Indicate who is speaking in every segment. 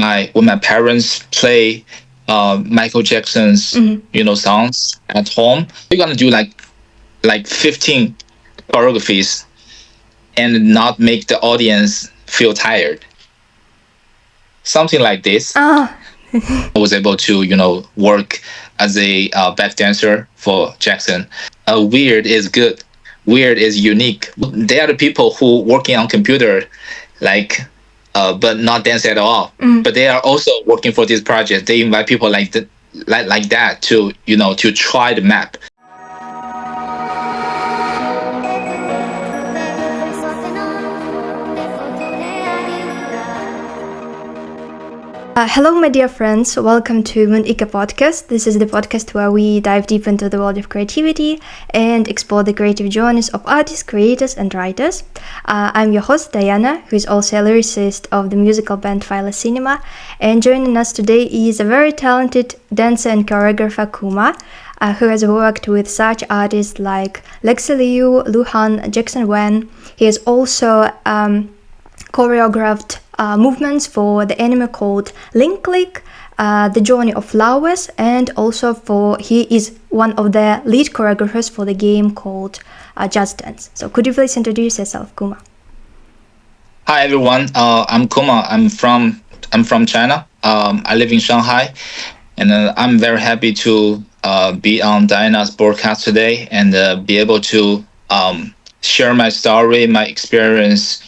Speaker 1: my parents play Michael Jackson's songs at home. We're gonna do like 15 choreographies and not make the audience feel tired. Something like this.
Speaker 2: Ah,
Speaker 1: I was able to work as a back dancer for Jackson. Weird is good. Weird is unique. They are the people who working on computer, like, but not dance at all. But they are also working for this project. They invite people like that to to try the map.
Speaker 2: Hello, my dear friends. Welcome to Enigma podcast. This is the podcast where we dive deep into the world of creativity and explore the creative journeys of artists, creators, and writers. I'm your host, Diana, who is also a lyricist of the musical band Philo. And joining us today is a very talented dancer and choreographer, Kuma, who has worked with such artists like Lexie Liu, Luhan, Jackson Wang. He has also choreographed movements for the anime called Link Click, The Journey of Flowers, and also he is one of the lead choreographers for the game called Just Dance. So could you please introduce yourself, Kuma?
Speaker 1: Hi everyone. I'm Kuma. I'm from China. I live in Shanghai, and I'm very happy to be on Diana's broadcast today and be able to share my story, my experience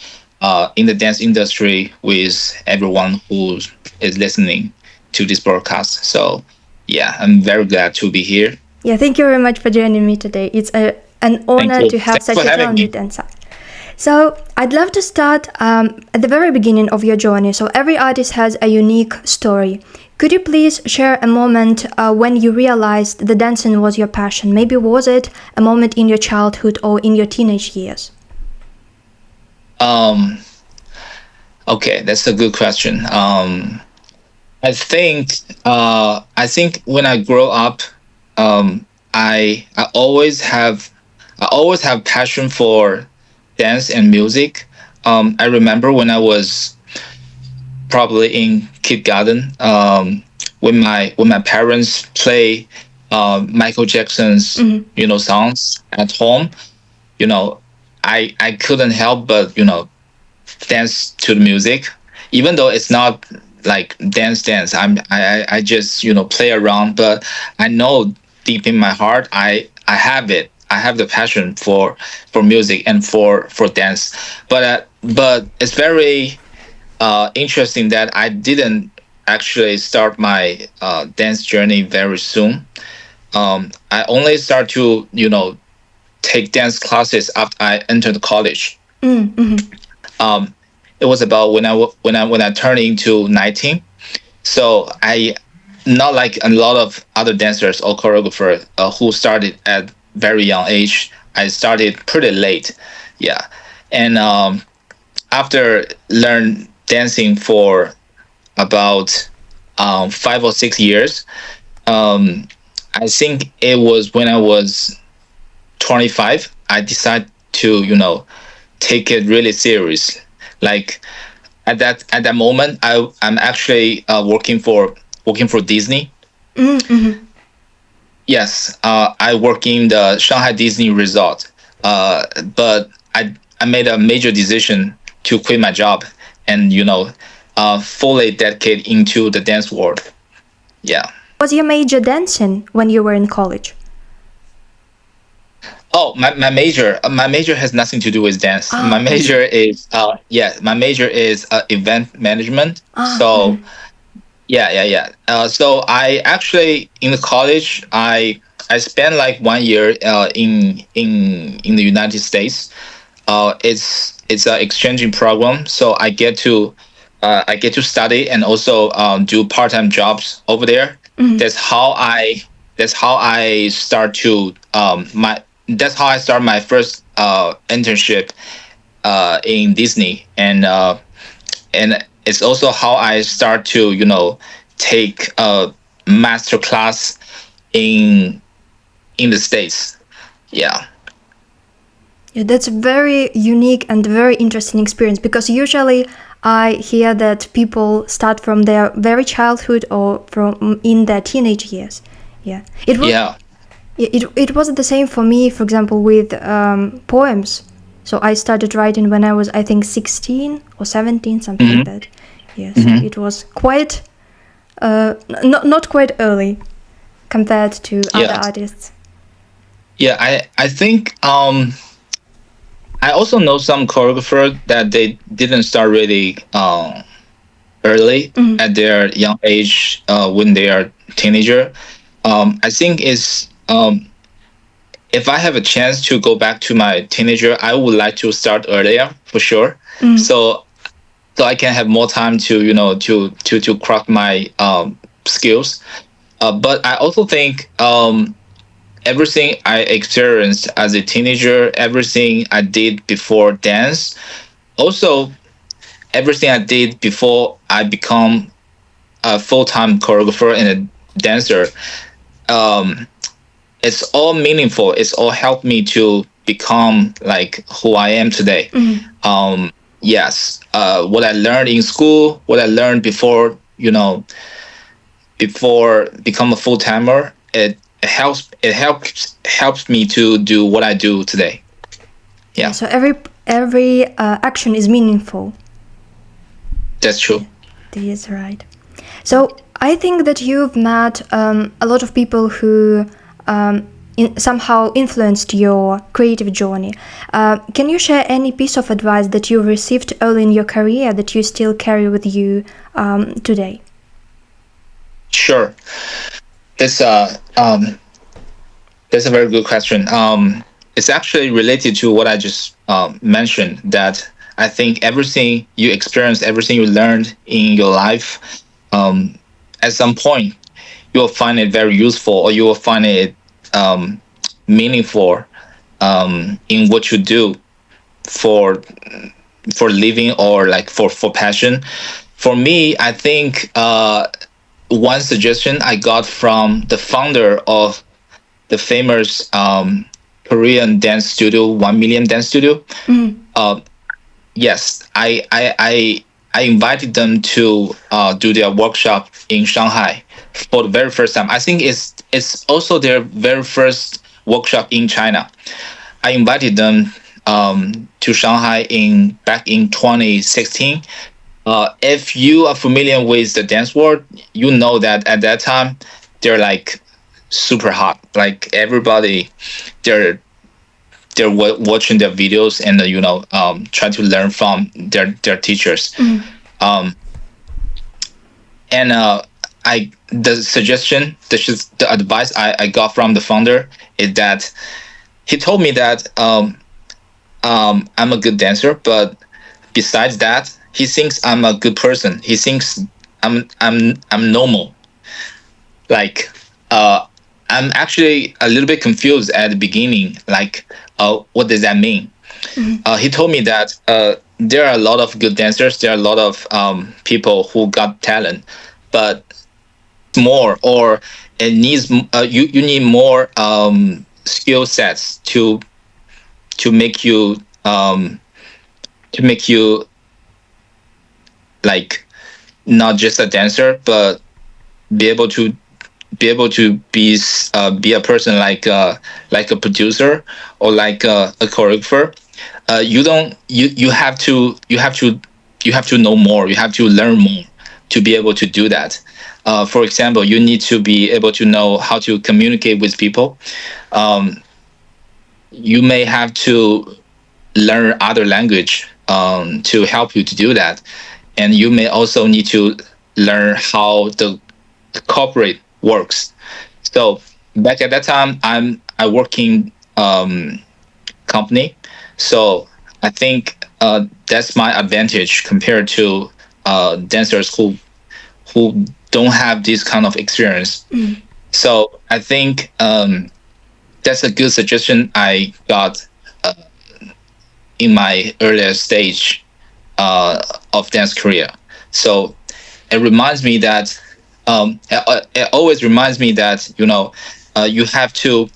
Speaker 1: in the dance industry with everyone who is listening to this broadcast. So, yeah, I'm very glad to be here.
Speaker 2: Yeah, thank you very much for joining me today. It's an honor to have such a talented dancer. So, I'd love to start at the very beginning of your journey. So, every artist has a unique story. Could you please share a moment when you realized the dancing was your passion? Maybe was it a moment in your childhood or in your teenage years?
Speaker 1: Okay, that's a good question. I think when I grow up, I always have passion for dance and music. I remember when I was probably in kindergarten, when my parents play Michael Jackson's songs at home, I couldn't help but dance to the music, even though it's not like dance. I just play around, but I know deep in my heart I have it. I have the passion for music and for dance. But it's very interesting that I didn't actually start my dance journey very soon. I only start to take dance classes after I entered college. It was about when I turned into 19. So I, not like a lot of other dancers or choreographers who started at very young age. I started pretty late, yeah. And after learn dancing for about 5 or 6 years, I think it was when I was 25, I decided to take it really serious. Like at that moment, I'm actually working for Disney. Yes, I work in the Shanghai Disney Resort. But I made a major decision to quit my job and fully dedicate into the dance world. Yeah.
Speaker 2: Was your major dancing when you were in college?
Speaker 1: Oh, my major has nothing to do with dance. My major is event management. So yeah. So I actually in the college I spent like 1 year in the United States. It's an exchanging program, so I get to study and also do part-time jobs over there. That's how I start to that's how I start my first internship in Disney, and it's also how I start to take a master class in the States. Yeah.
Speaker 2: Yeah, that's a very unique and very interesting experience, because usually I hear that people start from their very childhood or from in their teenage years. Yeah,
Speaker 1: Yeah.
Speaker 2: it was the same for me. For example, with poems. So I started writing when I was, I think, 16 or 17, something like
Speaker 1: Hmm.
Speaker 2: that. Yeah, so
Speaker 1: Hmm.
Speaker 2: it was quite not quite early compared to other
Speaker 1: Yeah.
Speaker 2: artists.
Speaker 1: Yeah. I think I also know some choreographers that they didn't start really early
Speaker 2: Mm-hmm.
Speaker 1: at their young age when they are teenager. I think is if I have a chance to go back to my teenager, I would like to start earlier for sure.
Speaker 2: Mm-hmm.
Speaker 1: So I can have more time to to craft my skills. But I also think everything I experienced as a teenager, everything I did before dance, also everything I did before I become a full time choreographer and a dancer, um, it's all meaningful. It's all helped me to become like who I am today.
Speaker 2: Mm-hmm.
Speaker 1: Yes, what I learned in school, what I learned before, before become a full timer, it helps me to do what I do today.
Speaker 2: Yeah,
Speaker 1: Yeah,
Speaker 2: so every action is meaningful.
Speaker 1: that's
Speaker 2: Yeah,
Speaker 1: true.
Speaker 2: that is right. So I think that you've met a lot of people who somehow influenced your creative journey. Can you share any piece of advice that you received early in your career that you still carry with you today?
Speaker 1: Sure. That's that's a very good question. It's actually related to what I just mentioned. That I think everything you experienced, everything you learned in your life, um, at some point you will find it very useful, or you will find it um, meaningful in what you do for living, or like for passion. For me, I think one suggestion I got from the founder of the famous Korean dance studio, 1 Million Dance Studio.
Speaker 2: Mm.
Speaker 1: Uh, yes, I invited them to do their workshop in Shanghai for the very first time. I think it's also their very first workshop in China. I invited them to Shanghai in back in 2016. If you are familiar with the dance world, you know that at that time they're like super hot. Like everybody, they're watching their videos and try to learn from their teachers.
Speaker 2: Mm.
Speaker 1: Um, and I the suggestion, the advice I got from the founder is that he told me that I'm a good dancer, but besides that, he thinks I'm a good person. He thinks I'm normal. Like I'm actually a little bit confused at the beginning. Like, what does that mean?
Speaker 2: Mm.
Speaker 1: He told me that there are a lot of good dancers. There are a lot of people who got talent, but more, or it needs you need more skill sets to make you um, to make you like not just a dancer, but be able to be a person like a producer, or like a choreographer. You don't you have to you have to know more. You have to learn more to be able to do that. For example, you need to be able to know how to communicate with people. Um, you may have to learn other language to help you to do that, and you may also need to learn how the corporate works. So back at that time, I work in company, so I think that's my advantage compared to dancers who don't have this kind of experience.
Speaker 2: Mm.
Speaker 1: So I think that's a good suggestion I got in my earlier stage of dance career. So it reminds me that it always reminds me that you have to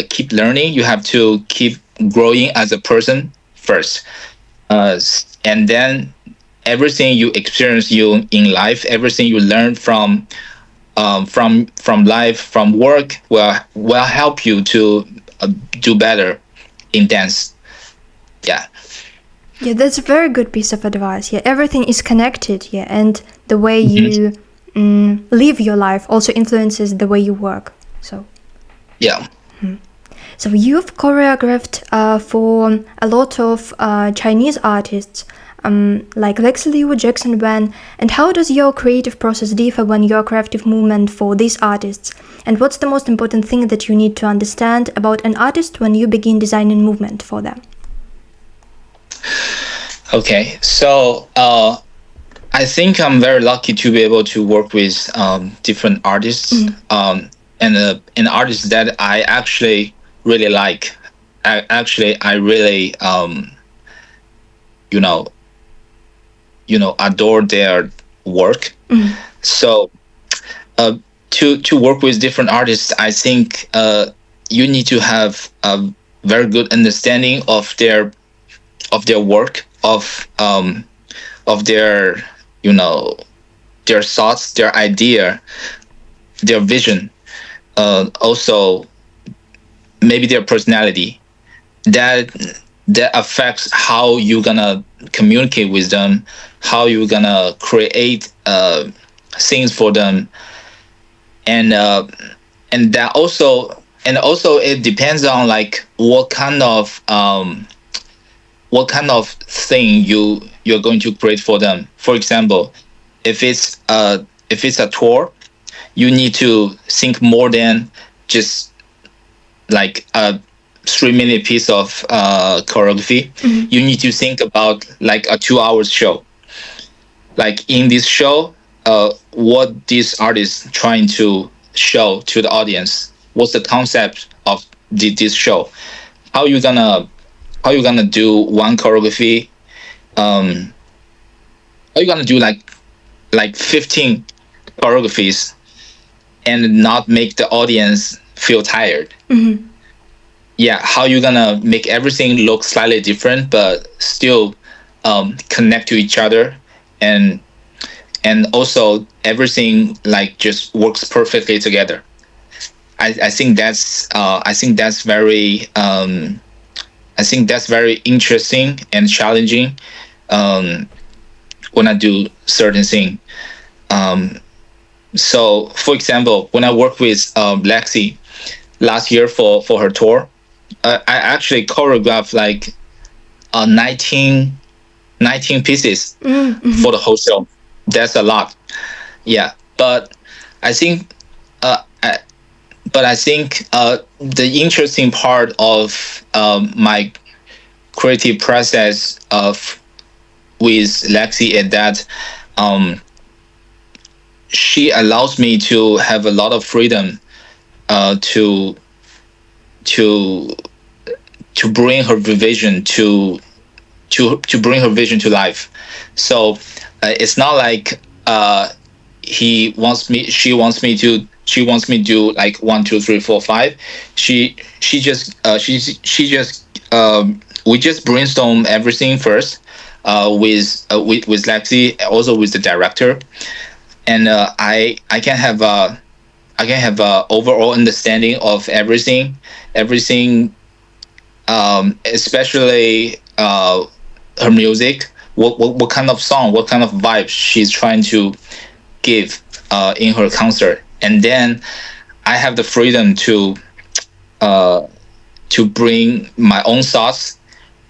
Speaker 1: keep learning. You have to keep growing as a person first, and then everything you experience you in life, everything you learn from life, from work, will help you to do better in dance. Yeah.
Speaker 2: Yeah, that's a very good piece of advice. Yeah, everything is connected. Yeah, and the way
Speaker 1: Mhm.
Speaker 2: you live your life also influences the way you work. So,
Speaker 1: Yeah.
Speaker 2: so you've choreographed for a lot of Chinese artists, like Lexie Liu, Jackson Wang. And how does your creative process differ when your creative movement for these artists? And what's the most important thing that you need to understand about an artist when you begin designing movement for them?
Speaker 1: Okay. So I think I'm very lucky to be able to work with different artists, and artists that I actually really like. I really you know adore their work. So to work with different artists, I think you need to have a very good understanding of their work, of their you know their thoughts, their idea, their vision, also maybe their personality. That that affects how you're gonna communicate with them, how you're gonna create things for them, and that also, and also it depends on like what kind of thing you're going to create for them. For example, if it's a tour, you need to think more than just like a 3 minute piece of choreography. You need to think about like a 2 hours show. Like in this show, what this artist trying to show to the audience? What's the concept of this show? How you gonna how you gonna do one choreography? Um, how you gonna do like 15 choreographies and not make the audience feel tired? Yeah, how you gonna make everything look slightly different but still connect to each other, and also everything like just works perfectly together. I think that's very I think that's very interesting and challenging um, when I do certain thing. Um, so, for example, when I worked with Lexie last year for her tour, I actually choreographed like 19, 19 pieces for the whole show. That's a lot. Yeah, but I think the interesting part of my creative process of with Lexi is that um, she allows me to have a lot of freedom to to bring her vision to bring her vision to life. So it's not like she wants me to do like 1, 2, 3, 4, 5. She just we just brainstorm everything first with Lexi, also with the director, and I can have a overall understanding of everything, especially her music, what kind of song, what kind of vibe she's trying to give in her concert, and then I have the freedom uh, to bring my own thoughts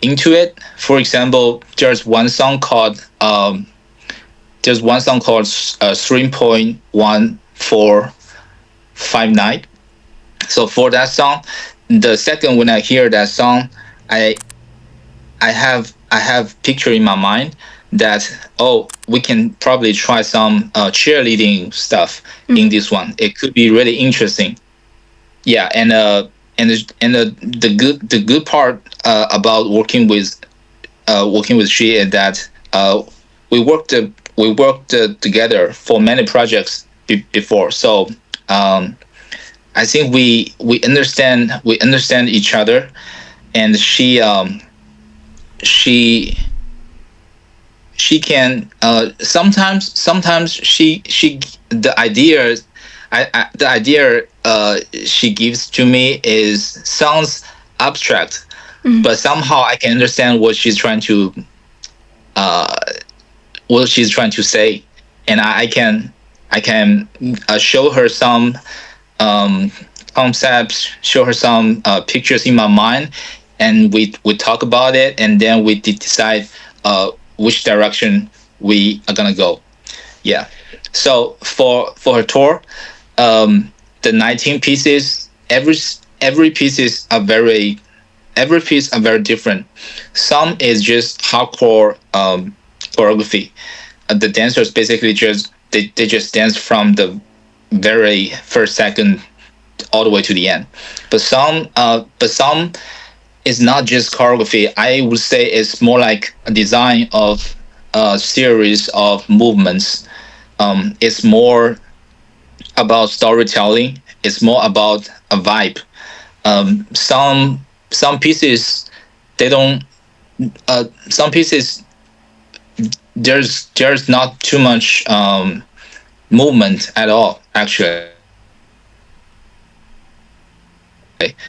Speaker 1: into it. For example, there's one song called 3.1459. So for that song, the second when I hear that song, I I have picture in my mind that, oh, we can probably try some cheerleading stuff in this one. It could be really interesting. Yeah, the good part about working with she is that we worked together for many projects before. So I think we understand each other, and she she can sometimes she the idea the idea she gives to me is sounds abstract,
Speaker 2: Mhm.
Speaker 1: but somehow I can understand uh, what she's trying to say, and I can show her some um, concepts, show her some pictures in my mind, and we talk about it, and then we decide which direction we are gonna go. Yeah. So for her tour, the 19 pieces, every pieces are very every piece are very different. Some is just hardcore choreography. The dancers basically they just dance from the very first second all the way to the end. But some is not just choreography. I would say it's more like a design of a series of movements. It's more about storytelling. It's more about a vibe. Some pieces they don't. Some pieces there's not too much movement at all. Actually,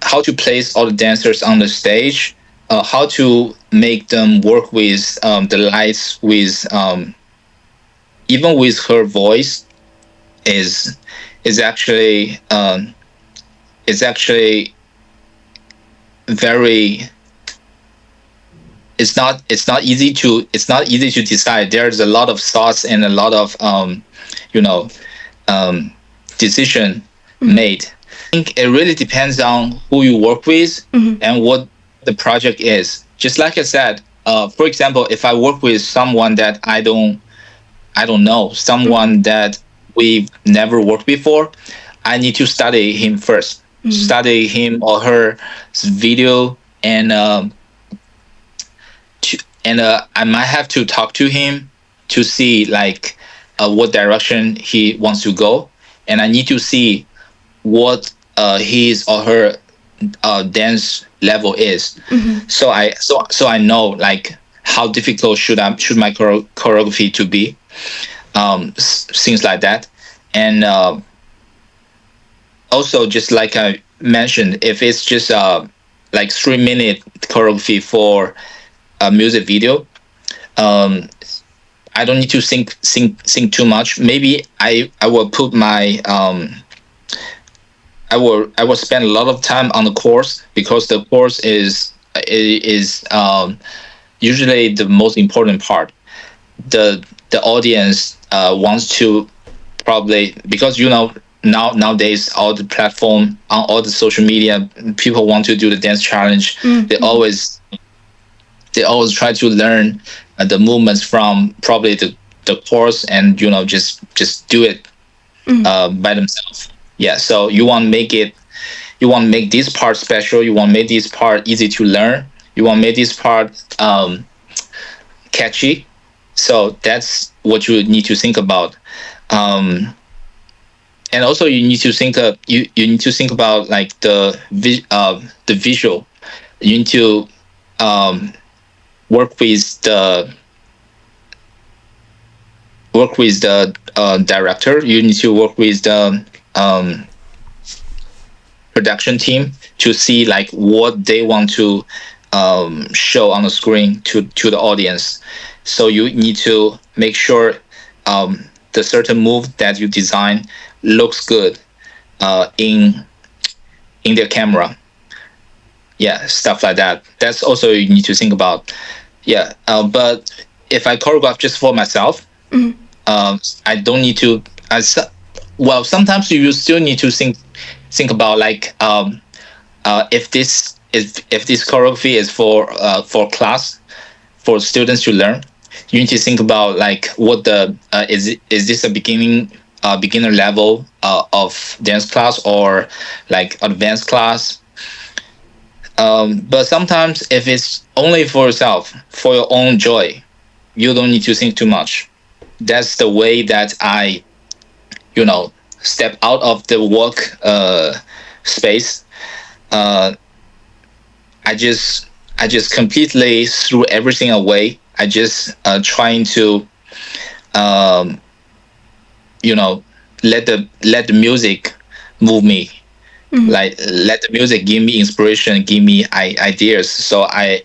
Speaker 1: how to place all the dancers on the stage, how to make them work with the lights, with even with her voice is is actually is actually very it's not easy to decide. There's a lot of thoughts and a lot of you know um, decision
Speaker 2: Mhm.
Speaker 1: made. I think it really depends on who you work with
Speaker 2: Mhm.
Speaker 1: and what the project is. Just like I said, for example, if I work with someone that I don't know,
Speaker 2: Mhm.
Speaker 1: someone that we've never worked before, I need to study him first,
Speaker 2: Mhm.
Speaker 1: study him or her video, and I might have to talk to him to see like what direction he wants to go, and I need to see what his or her dance level is.
Speaker 2: Mhm.
Speaker 1: So I know like how difficult should my choreography to be, things like that, and also just like I mentioned, if it's just like 3 minute choreography for a music video, um, I don't need to think too much. Maybe I will put my I will spend a lot of time on the course because the course is usually the most important part. The audience wants to probably because nowadays all the platform on all the social media people want to do the dance challenge. They
Speaker 2: Mhm.
Speaker 1: always they always try to learn the movements from probably the course and just do it
Speaker 2: Mhm.
Speaker 1: by themselves. Yeah, so you want to make this part special, you want to make this part easy to learn, you want to make this part catchy. So that's what you need to think about. um, and also you need to you need to think about like the visual. You need to um, work with the director. You need to work with the production team to see like what they want to show on the screen to the audience. So you need to make sure the certain move that you design looks good in their camera. Yeah, stuff like that. That's also you need to think about. Yeah, but if I choreograph just for myself,
Speaker 2: Mhm.
Speaker 1: I don't need to. Well, sometimes you still need to think about like if this choreography is for class for students to learn. You need to think about like what the is this a beginner level of dance class or like advanced class. But sometimes if it's only for yourself, for your own joy, you don't need to think too much. That's the way that I, you know, step out of the work space. Uh, I just completely threw everything away. I just trying to um, let the music move me, like let the music give me inspiration, give me ideas. So I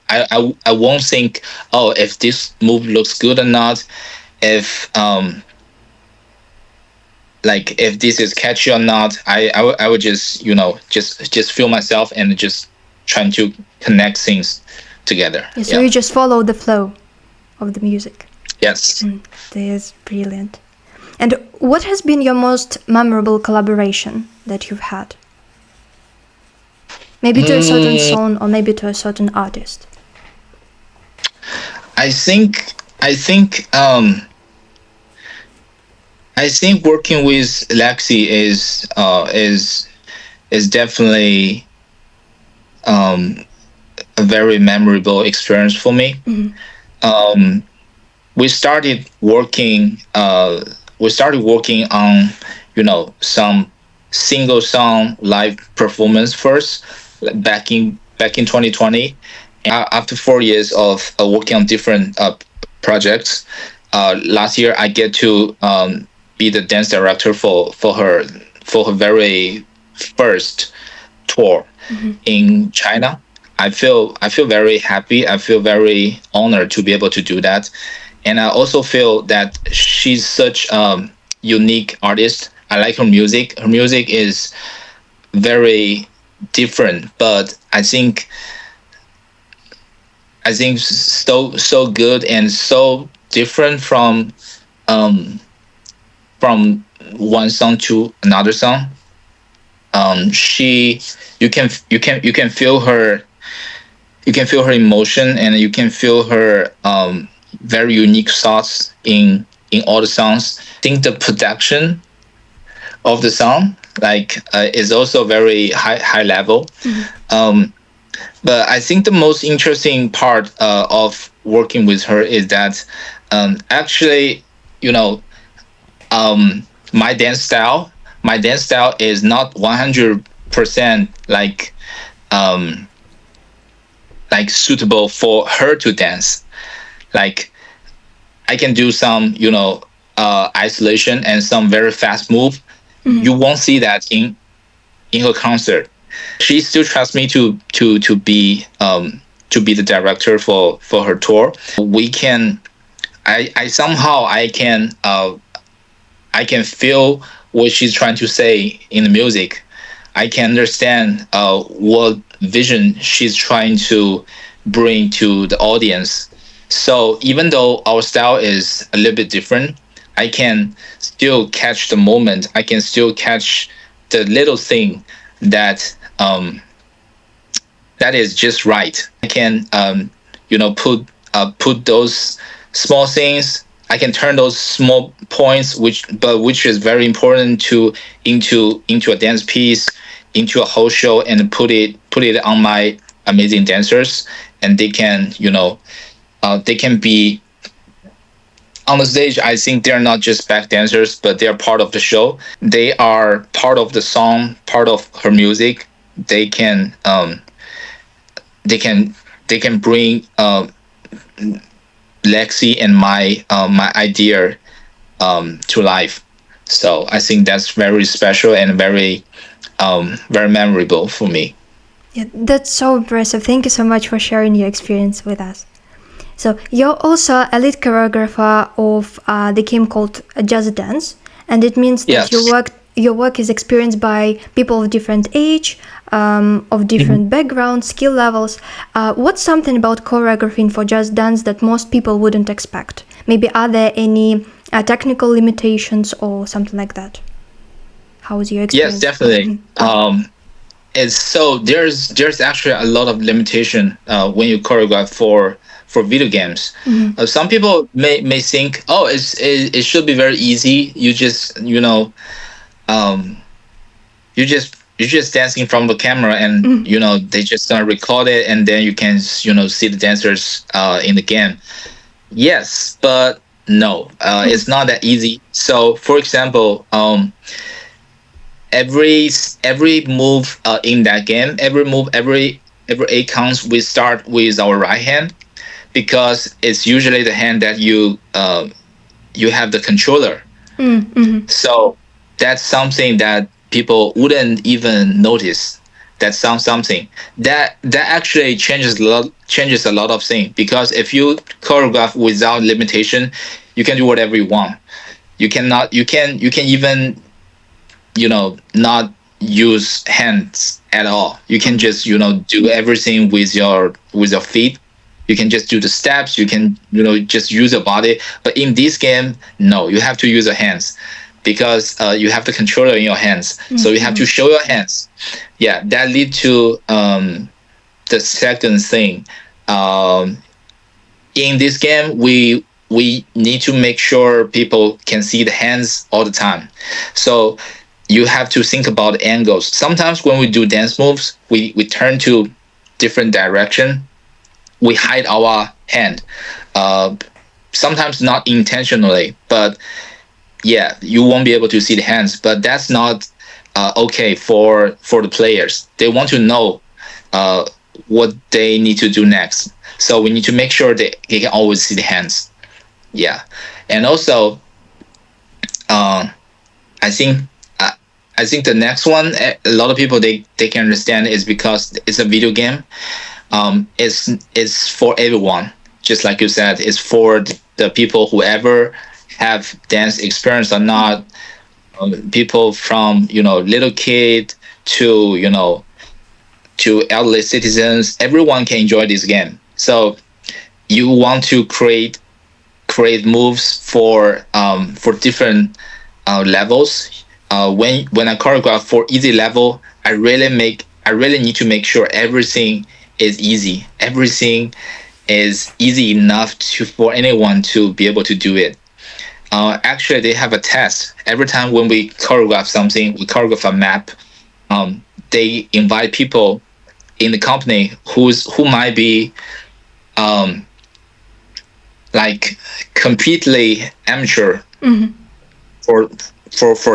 Speaker 1: won't think, oh, if this move looks good or not, if like if this is catchy or not. I would just just feel myself and just trying to connect things together.
Speaker 2: Yeah, so
Speaker 1: Yeah.
Speaker 2: you just follow the flow of the music.
Speaker 1: Yes.
Speaker 2: That is brilliant. And what has been your most memorable collaboration that you've had? Maybe to a certain
Speaker 1: Mm,
Speaker 2: song or maybe to a certain artist.
Speaker 1: I think I think I think working with Lexie is definitely um, a very memorable experience for me. Um, we started working. We started working on some single song live performance first, like back in 2020. After 4 years of working on different projects, last year I get to be the dance director for her very first tour in China. I feel very happy. I feel very honored to be able to do that, and I also feel that she's such a unique artist. I like her music. Her music is very different, but I think so good and so different um from one song to another song. She you can feel her, emotion, and you can feel her very unique thoughts in all the songs. I think the production of the song like is also very high level. Um, but I think the most interesting part of working with her is that actually, you know, my dance style is not 100% um, like suitable for her to dance. Like I can do some, isolation and some very fast move. You won't see that in her concert. She still trusts me to be the director for her tour. We can I somehow I can feel what she's trying to say in the music. I can understand what vision she's trying to bring to the audience. So even though our style is a little bit different, I can still catch the moment. I can still catch the little thing that that is just right. I can put those small things. I can turn those small points, which is very important into a dance piece, into a whole show, and put it on my amazing dancers, and they can be on the stage. I think they're not just back dancers, but they're part of the show. They are part of the song, part of her music. They can they can they can bring Lexi and my idea to life. So I think that's very special and very memorable for me.
Speaker 2: Yeah, that's so impressive. Thank you so much for sharing your experience with us. So you're also a lead choreographer of the game called Just Dance, and it means that
Speaker 1: Yes.
Speaker 2: your work is experienced by people of different age, of different backgrounds, skill levels. What's something about choreographing for Just Dance that most people wouldn't expect? Maybe are there any technical limitations or something like that? How was your
Speaker 1: Yes,
Speaker 2: experience?
Speaker 1: definitely. It's so there's actually a lot of limitation when you choreograph for video games. Some people may think, oh, it should be very easy. You just um, you're just dancing from the camera, and they just gonna record it, and then you can see the dancers in the game. Yes, but no, it's not that easy. So, for example, every move in that game, every move, every eight counts, we start with our right hand, because it's usually the hand that you have the controller. So that's something that people wouldn't even notice. That's something that actually changes a lot of things, because if you choreograph without limitation, you can do whatever you want. You can even not use hands at all. You can just do everything with your feet. You can just do the steps. You can just use your body. But in this game, no, you have to use your hands, because you have the controller in your hands. So you have to show your hands. Yeah, that lead to the second thing. In this game, we need to make sure people can see the hands all the time. So you have to think about angles. Sometimes when we do dance moves, we turn to different direction. We hide our hand. Sometimes not intentionally, but yeah, you won't be able to see the hands. But that's not okay for the players. They want to know what they need to do next. So we need to make sure they can always see the hands. Yeah, and also, I think I think the next one, a lot of people they can understand, is because it's a video game. It's for everyone. Just like you said, it's for the people who ever have dance experience or not. People from little kid to to elderly citizens. Everyone can enjoy this game. So you want to create moves for different levels. When I choreograph for easy level, I really need to make sure everything is easy. Everything is easy enough for anyone to be able to do it. Actually, they have a test every time when we choreograph something. We choreograph a map. They invite people in the company who might be like completely amateur for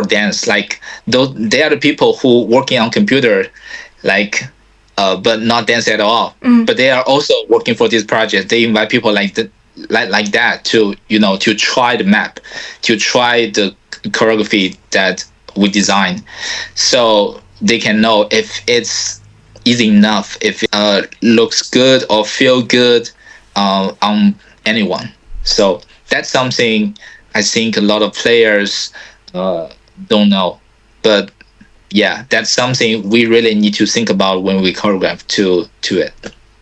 Speaker 1: dance. Like they are the people who working on computer, like but not dance at all. But they are also working for this project. They invite people like that to to try the map, to try the choreography that we design, so they can know if it's easy enough, if it looks good or feel good on anyone. So that's something I think a lot of players don't know. But yeah, that's something we really need to think about when we choreograph to it.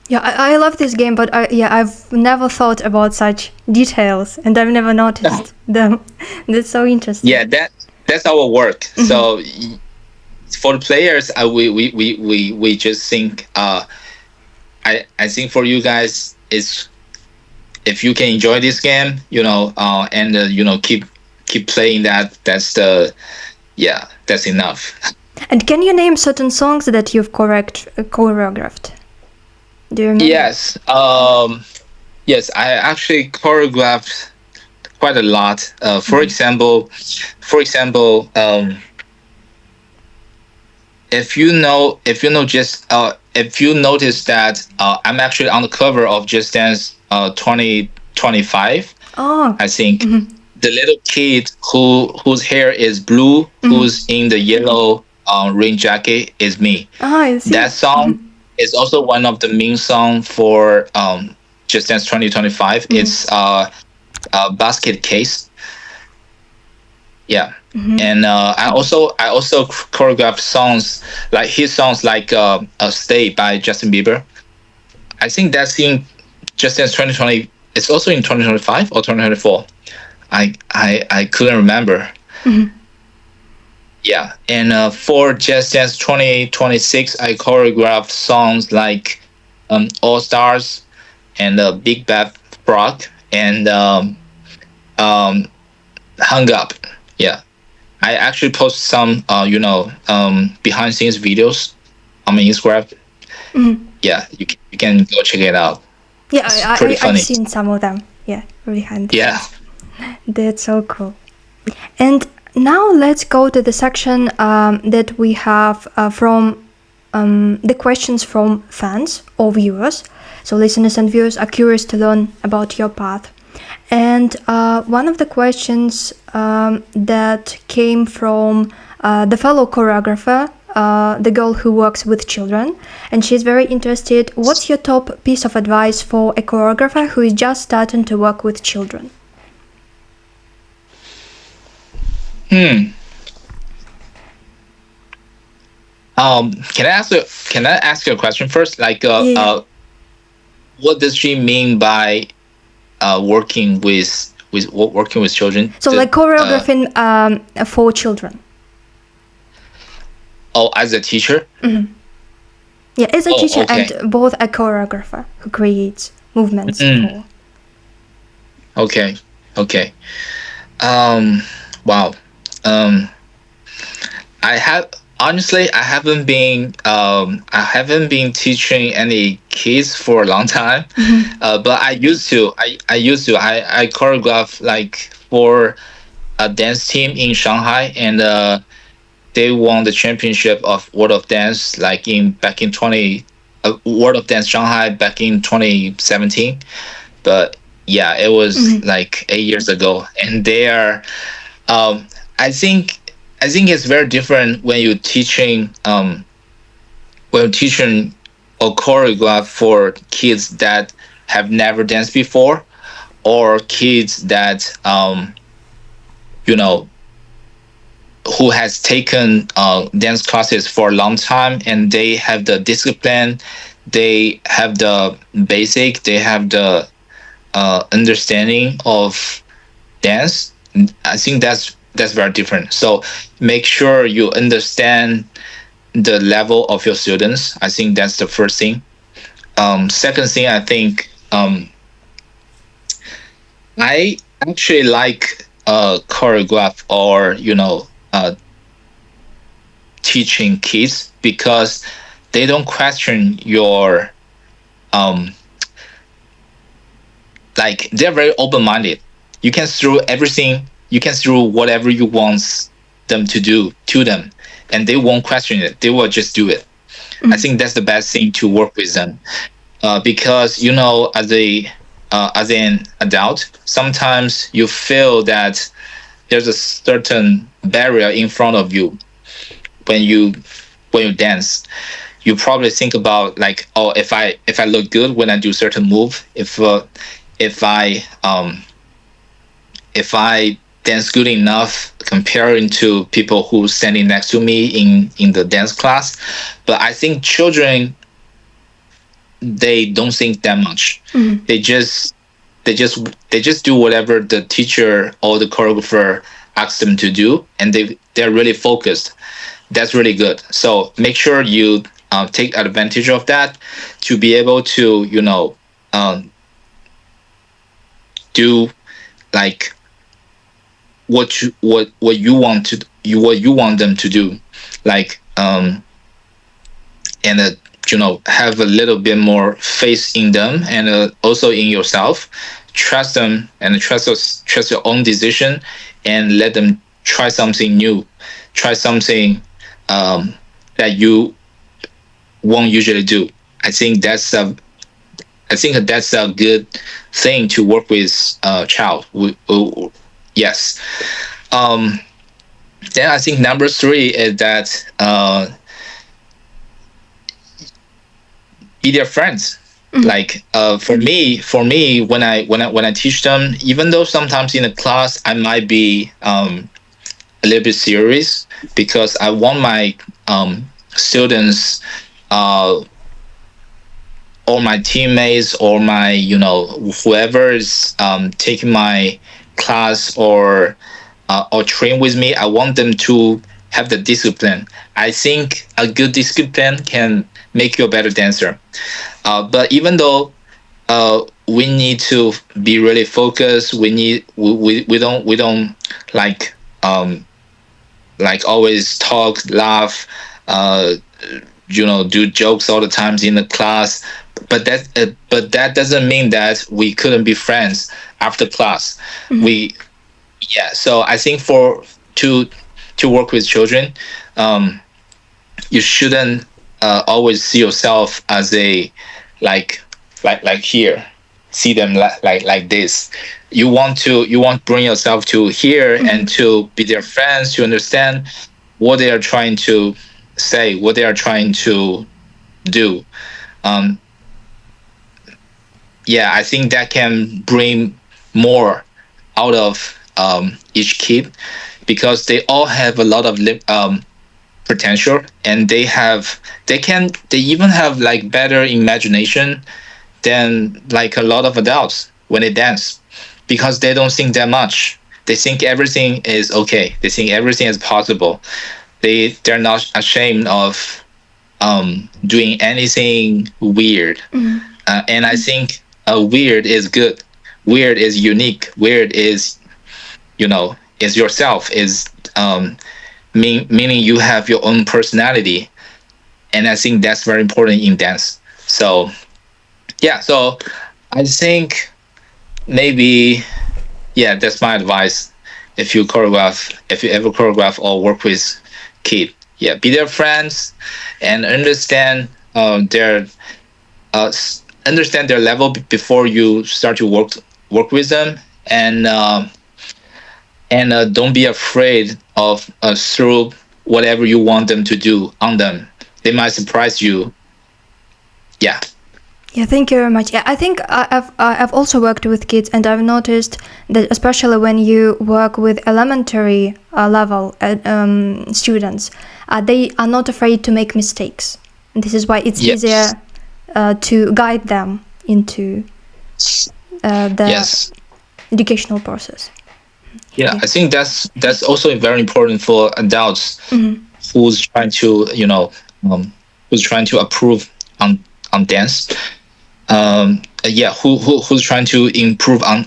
Speaker 2: Yeah, I love this game, but I've never thought about such details, and I've never noticed them. That's so interesting.
Speaker 1: Yeah, that's our work. So for the players, we just think. I think for you guys, is if you can enjoy this game, and keep playing that. That's enough.
Speaker 2: And can you name certain songs that you've choreographed? Do you remember?
Speaker 1: Yes. Yes, I actually choreographed quite a lot. For example, if you notice that I'm actually on the cover of Just Dance 2025.
Speaker 2: Oh.
Speaker 1: I think the little kid whose hair is blue, who's in the yellow rain jacket, is me.
Speaker 2: Oh, I see.
Speaker 1: That song is also one of the main song for Just Dance 2025. It's Basket Case. Yeah. And I also choreographed songs like his songs, like Stay by Justin Bieber. I think that's in Just Dance 2020. It's also in 2025 or 2024. I couldn't remember. Yeah, and for Just Dance 2026, I choreographed songs like All Stars and Big Bad Frog and Hung Up. Yeah, I actually post some behind scenes videos on my Instagram. Yeah, you can go check it out.
Speaker 2: Yeah,
Speaker 1: I've
Speaker 2: seen some of them. Yeah, really handy.
Speaker 1: Yeah.
Speaker 2: That's so cool. And now let's go to the section that we have from the questions from fans or viewers. So listeners and viewers are curious to learn about your path. And one of the questions that came from the fellow choreographer, the girl who works with children, and she's very interested. What's your top piece of advice for a choreographer who is just starting to work with children?
Speaker 1: Hmm. Can I ask you a question first? Like,
Speaker 2: Yeah.
Speaker 1: what does she mean by working working with children?
Speaker 2: So like choreographing for children.
Speaker 1: Oh, as a teacher?
Speaker 2: Yeah, as a
Speaker 1: Oh,
Speaker 2: teacher
Speaker 1: okay.
Speaker 2: and both a choreographer who creates movements
Speaker 1: Mm,
Speaker 2: for.
Speaker 1: okay, okay. Um, wow. Um, I have honestly, I haven't been teaching any kids for a long time. But I used to. I used to. I choreograph like for a dance team in Shanghai, and they won the championship of World of Dance like in back in 20 World of Dance Shanghai back in 2017. But yeah, it was like 8 years ago, and they are. Um, I think it's very different when you're teaching a choreograph for kids that have never danced before, or kids that you know who has taken dance classes for a long time, and they have the discipline, they have the basic, they have the understanding of dance. I think that's very different. So make sure you understand the level of your students. I think that's the first thing. Second thing, I think I actually like choreograph or teaching kids because they don't question your um like they're very open minded. You can throw everything, you can throw whatever you want them to do to them, and they won't question it. They will just do it. I think that's the best thing to work with them, because as an adult, sometimes you feel that there's a certain barrier in front of you when you dance. You probably think about like, oh, if I look good when I do certain move, if I if I dance good enough comparing to people who standing next to me in the dance class. But I think children, they don't think that much. They just they just do whatever the teacher or the choreographer asks them to do, and they're really focused. That's really good. So make sure you take advantage of that to be able to um, do like what you want what you want them to do, like and have a little bit more faith in them, and also in yourself. Trust them and trust your own decision, and let them try something new, try something that you won't usually do. I think that's a good thing to work with a child. Yes. Um, then I think number three is that be their friends. Like for me, when I teach them, even though sometimes in a class I might be a little bit serious, because I want my students, uh, or my teammates, or my whoever is taking my class or train with me. I want them to have the discipline. I think a good discipline can make you a better dancer. But even though we need to be really focused, we don't like always talk, laugh, uh, do jokes all the times in the class. But that doesn't mean that we couldn't be friends after class. We Yeah. So I think for to work with children, you shouldn't always see yourself as a like like here, see them like this. You want bring yourself to here and to be their friends, to understand what they are trying to say, what they are trying to do. um yeah, I think that can bring more out of each kid, because they all have a lot of potential, and they even have like better imagination than like a lot of adults when they dance, because they don't think that much. They think everything is okay, they think everything is possible. They're not ashamed of doing anything weird. And I think weird is good. Weird is unique. Weird is, is yourself. Is meaning you have your own personality, and I think that's very important in dance. So yeah, so I think maybe, yeah, that's my advice. If you ever choreograph or work with kid, yeah, be their friends and uh, understand their level before you start to work with them, and don't be afraid of throw whatever you want them to do on them. They might surprise you. Yeah.
Speaker 2: Yeah, thank you very much. Yeah, I think I've also worked with kids, and I've noticed that especially when you work with elementary level students, they are not afraid to make mistakes. And this is why it's
Speaker 1: Yes.
Speaker 2: easier to guide them into the
Speaker 1: Yes.
Speaker 2: educational process.
Speaker 1: Yeah,
Speaker 2: Yeah.
Speaker 1: I think that's also very important for adults who's trying to, who's trying to approve on dance. Yeah, who's trying to improve on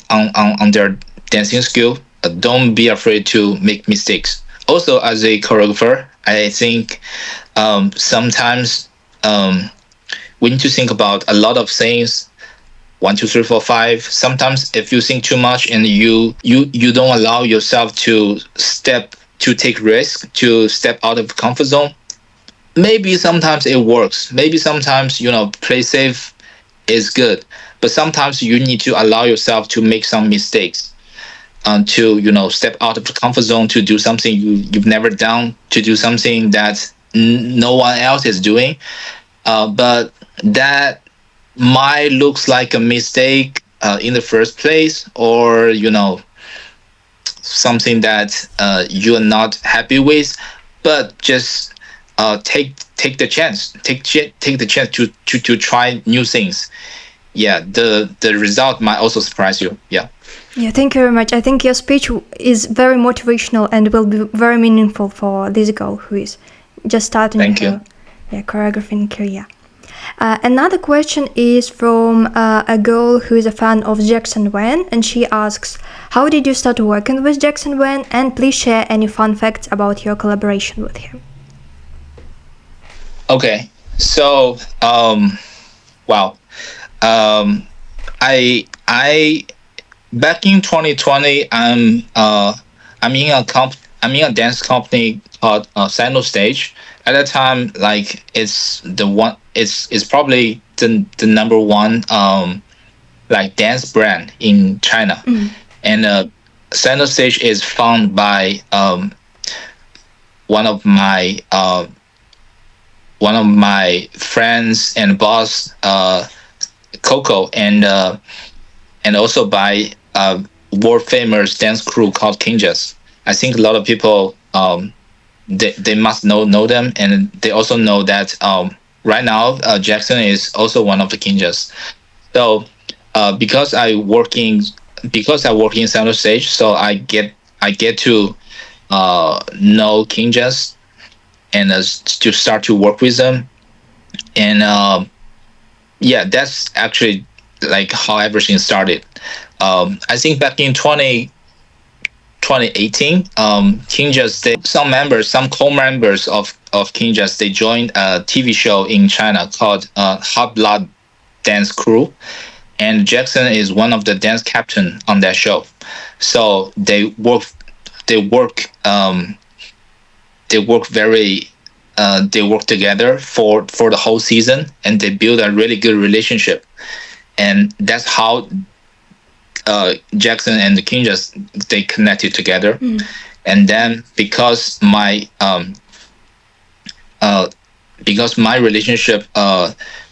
Speaker 1: their dancing skill. Don't be afraid to make mistakes. Also, as a choreographer, I think sometimes we need to think about a lot of things. 1, 2, 3, 4, 5. Sometimes if you think too much and you don't allow yourself to take risk, to step out of the comfort zone, maybe sometimes it works. Maybe sometimes, play safe is good, but sometimes you need to allow yourself to make some mistakes, to step out of the comfort zone, to do something you've never done, to do something that no one else is doing. But that might looks like a mistake in the first place, or something that you are not happy with. But just take the chance, take the chance to try new things. Yeah, the result might also surprise you. Yeah.
Speaker 2: Yeah, thank you very much. I think your speech is very motivational and will be very meaningful for this girl who is just starting
Speaker 1: Thank
Speaker 2: her
Speaker 1: you.
Speaker 2: choreographing career. Another question is from a girl who is a fan of Jackson Wang, and she asks, how did you start working with Jackson Wang, and please share any fun facts about your collaboration with him.
Speaker 1: Okay, so wow, um, I back in 2020, I'm in a dance company called Sandal Stage. At that time, like it's probably the number one like dance brand in China, and Sandal Stage is founded by one of my uh, one of my friends and boss, Coco, and also by world famous dance crew called Kinjas. I think a lot of people they must know them, and they also know that right now Jackson is also one of the Kinjas. So because I work in center stage, so I get to know Kinjas, and to start to work with them, and yeah, that's actually like how everything started. I think back in 2018, Kinjas, some co-members of Kinjas, they joined a TV show in China called Hot Blood Dance Crew, and Jackson is one of the dance captain on that show. So they work they work very they work together for the whole season, and they build a really good relationship. and that's how Jackson and the Kinjas they connected together. And then uh, because my relationship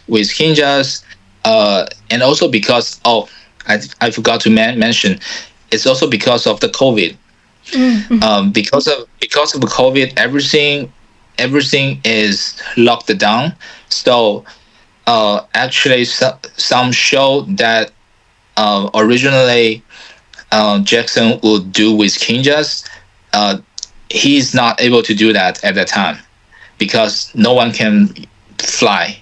Speaker 1: with Kinjas, and also because I forgot to mention, it's also because of the COVID. Because of COVID, everything is locked down. So actually, some show that originally Jackson would do with Kinjas, uh, he's not able to do that at that time because no one can fly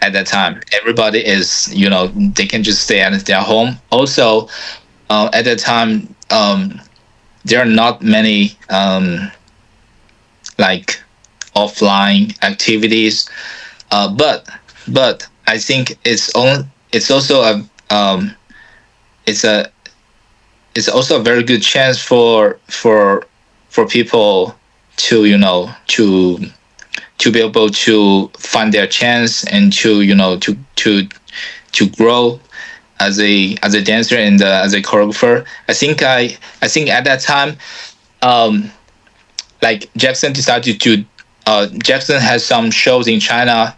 Speaker 1: at that time. Everybody is, they can just stay at their home. Also, at that time, there are not many like offline activities. But I think it's also it's a it's also a very good chance for people to to be able to find their chance and to to grow as a dancer and as a choreographer. I think at that time, um, like Jackson decided to Jackson has some shows in China.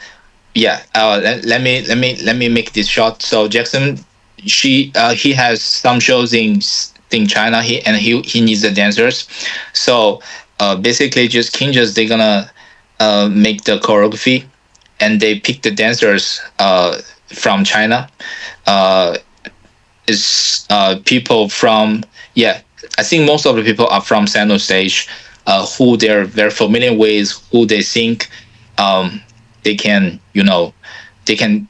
Speaker 1: Yeah, let me make this short. So Jackson, he has some shows in China. He needs the dancers. So basically, just Kinjas they gonna make the choreography, and they pick the dancers from China. Uh, is people from, yeah, I think most of the people are from center stage, who they're very familiar with, who they think um, they can they can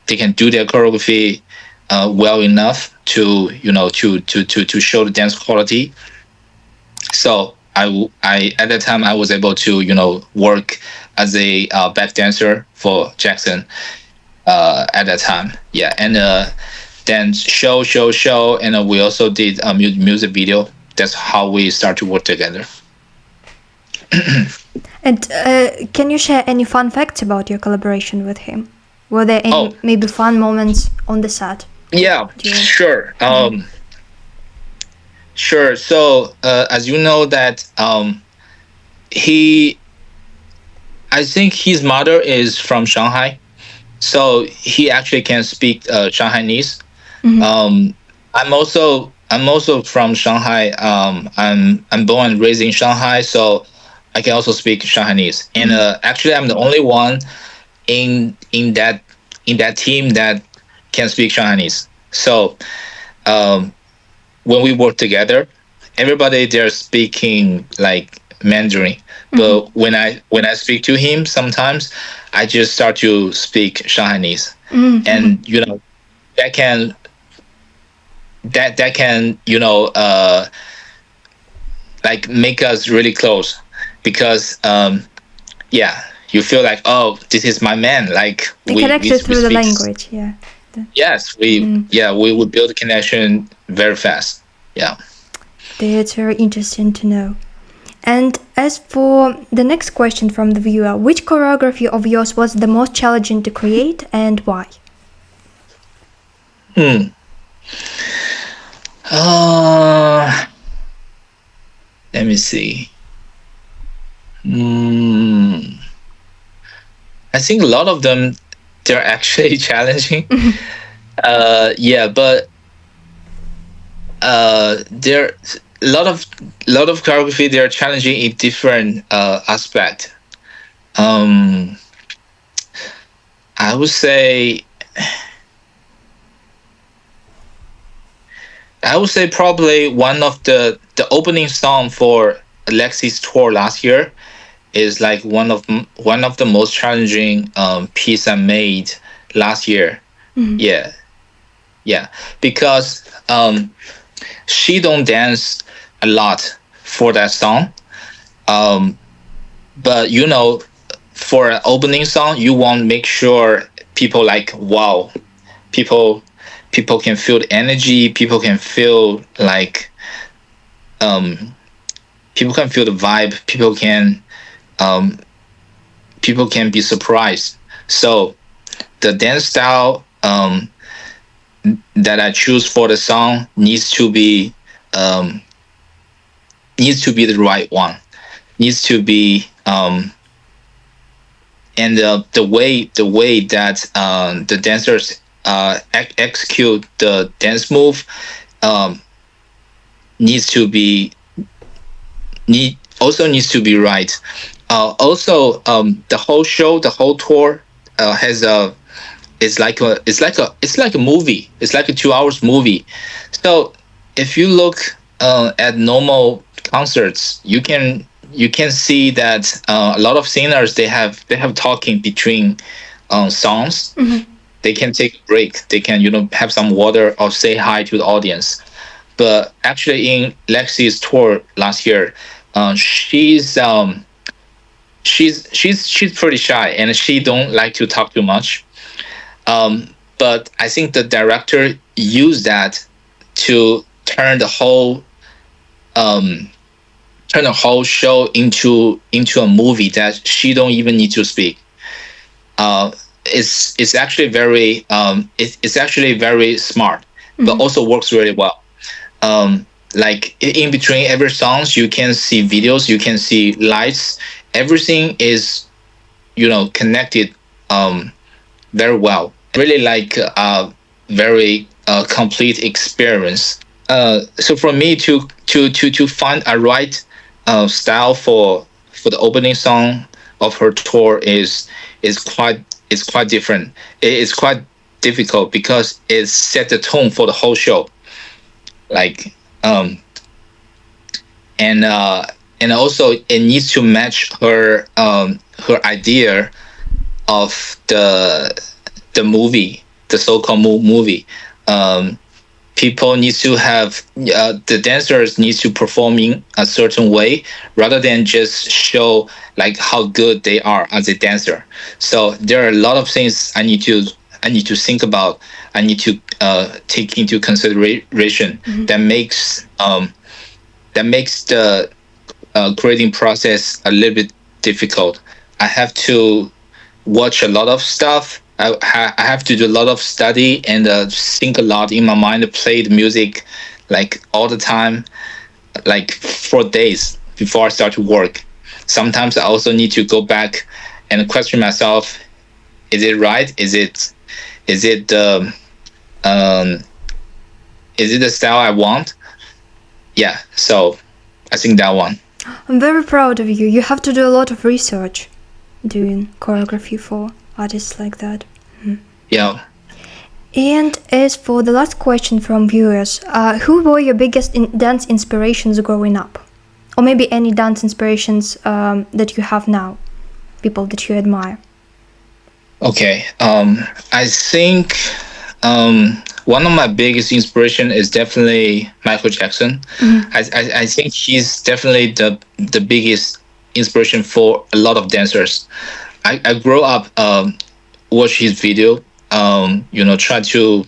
Speaker 1: they can do their choreography well enough to to show the dance quality. So I at that time I was able to work as a back dancer for Jackson at that time. Yeah, and then show, and we also did a music video. That's how we start to work together.
Speaker 2: And can you share any fun facts about your collaboration with him? Were there any
Speaker 1: Oh,
Speaker 2: maybe fun moments on the set?
Speaker 1: yeah,
Speaker 2: During?
Speaker 1: sure. Sure. So as you know that he, I think his mother is from Shanghai, so he actually can speak Shanghainese. Um, I'm also from Shanghai. I'm born and raised in Shanghai, so I can also speak Shanghainese. And actually, I'm the only one in that team that can speak Shanghainese. So um, when we work together, everybody they're speaking like Mandarin. But when I speak to him, sometimes I just start to speak Shanghainese, and that can that can like make us really close because yeah, you feel like, oh, this is my man. Like
Speaker 2: They
Speaker 1: we
Speaker 2: connected through the
Speaker 1: speak.
Speaker 2: language, yeah.
Speaker 1: Yes, we would build a connection very fast. Yeah.
Speaker 2: That's very interesting to know. And as for the next question from the viewer, which choreography of yours was the most challenging to create and why?
Speaker 1: Hmm. Uh, Let me see. Hmm. I think a lot of them they're actually challenging. Yeah, but there lot of choreography they're challenging in different aspect. Um, I would say probably one of the opening song for Lexie's tour last year is like one of the most challenging piece I made last year. Yeah, yeah, because she don't dance a lot for that song. Um, but for an opening song, you want to make sure people like wow, people can feel the energy. People can feel like um, people can feel the vibe. Um, people can be surprised. So the dance style that I choose for the song um, needs to be the right one. Needs to be and the way that the dancers execute the dance move um, needs to be needs to be right. Also, the whole show, the whole tour has a it's like a movie. It's like a 2 hours movie. So if you look at normal concerts, you can see that a lot of singers they have talking between songs.
Speaker 2: Mm-hmm.
Speaker 1: They can take a break. They can have some water or say hi to the audience. But actually, in Lexie's tour last year, she's pretty shy and she don't like to talk too much. But I think the director used that to um, turn the whole show into a movie that she don't even need to speak. Uh, it's actually it's actually very smart, but
Speaker 2: Mm-hmm.
Speaker 1: also works really well. Like in between every songs, you can see videos, you can see lights. Everything is connected very well. Really like a very complete experience. So for me to find a right style for the opening song of her tour is quite different. It's quite difficult because it set the tone for the whole show. Like and and also it needs to match her idea of the movie, the so-called movie. Um, People need to have the dancers need to perform in a certain way rather than just show like how good they are as a dancer. So there are a lot of things I need to think about. I need to take into consideration
Speaker 2: Mm-hmm.
Speaker 1: that makes the creating process a little bit difficult. I have to watch a lot of stuff. I have to do a lot of study and think a lot in my mind, play the music like all the time, like for days before I start to work. Sometimes I also need to go back and question myself: Is it right? Is it um, is it the style I want? Yeah. So I think that one.
Speaker 2: I'm very proud of you. You have to do a lot of research doing choreography for artists like that.
Speaker 1: Yeah.
Speaker 2: And as for the last question from viewers, who were your biggest dance inspirations growing up? Or maybe any dance inspirations that you have now, people that you admire?
Speaker 1: Okay. I think one of my biggest inspiration is definitely Michael Jackson.
Speaker 2: Mhm.
Speaker 1: I think he's definitely the biggest inspiration for a lot of dancers. I grew up watch his video. Try to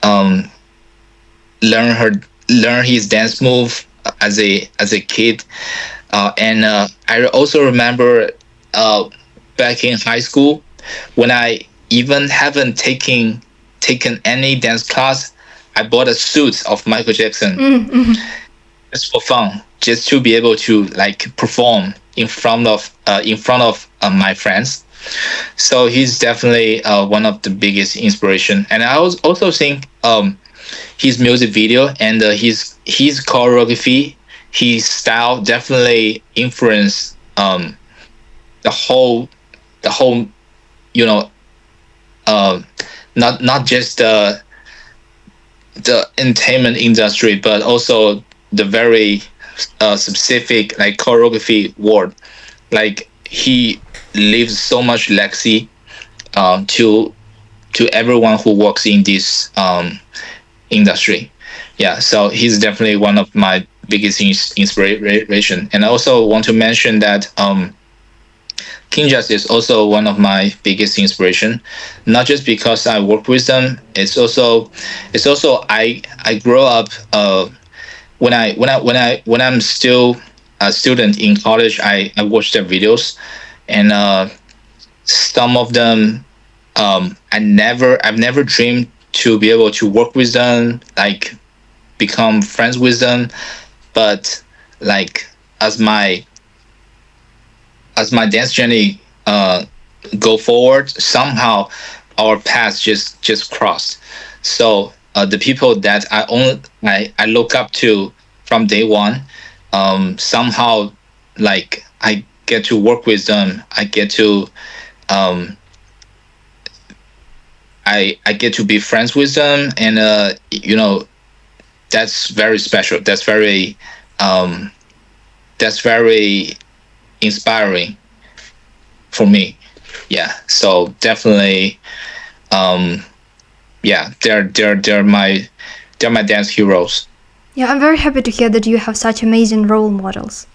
Speaker 1: um, learn her learn his dance move as a kid. And I also remember uh, back in high school when I even haven't taken any dance class. I bought a suit of Michael Jackson
Speaker 2: Mm-hmm.
Speaker 1: just for fun, just to be able to like perform in front of my friends. So he's definitely one of the biggest inspiration. And I also think his music video and his choreography, his style definitely influence the whole you know uh, not just the entertainment industry, but also the very specific like choreography world. Like he leaves so much legacy to everyone who works in this industry. Yeah, so he's definitely one of my biggest inspiration. And I also want to mention that Kinjas is also one of my biggest inspiration, not just because I work with them. It's also I grow up when I'm still a student in college. I watch their videos, and some of them I've never dreamed to be able to work with them, like become friends with them. But like as my as my dance journey go forward, somehow our paths just crossed. So the people that I look up to from day one, somehow like I get to work with them. Um, I get to be friends with them, and that's very special. Um, that's very inspiring for me. Yeah. So definitely, um, yeah, they're my dance heroes.
Speaker 2: Yeah, I'm very happy to hear that you have such amazing role models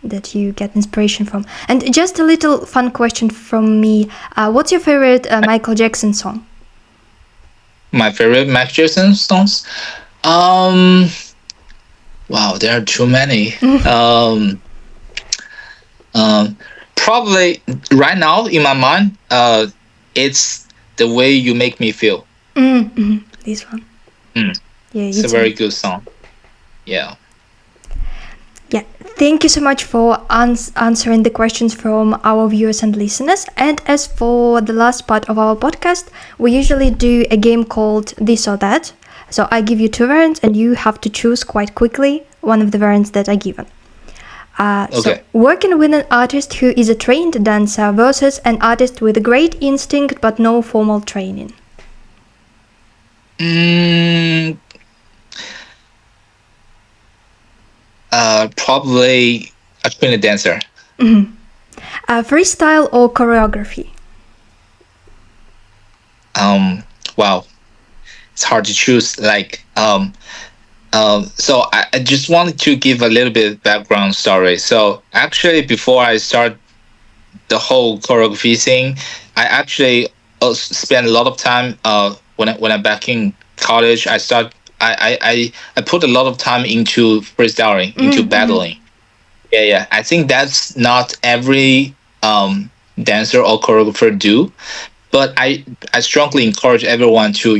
Speaker 2: that you get inspiration from. And just a little fun question from me. What's your favorite Michael Jackson song?
Speaker 1: My favorite Mac Jackson songs. Um, wow, there are too many. Um, Probably right now in my mind, it's the way you make me feel.
Speaker 2: This one.
Speaker 1: Mm,
Speaker 2: Yeah,
Speaker 1: it's a
Speaker 2: it's
Speaker 1: very good song. Yeah.
Speaker 2: yeah. Thank you so much for answering the questions from our viewers and listeners. And as for the last part of our podcast, we usually do a game called This or That. So I give you two variants, and you have to choose quite quickly one of the variants that are given. So,
Speaker 1: Okay.
Speaker 2: working with an artist who is a trained dancer versus an artist with a great instinct but no formal training.
Speaker 1: Mm, Probably a trained dancer.
Speaker 2: Freestyle or choreography?
Speaker 1: Wow, it's hard to choose. So I just wanted to give a little bit background story. So actually, before I start the whole choreography thing, I actually spent a lot of time. When I'm back in college, I put a lot of time into freestyling, into battling. Yeah, yeah. I think that's not every dancer or choreographer do, but I strongly encourage everyone to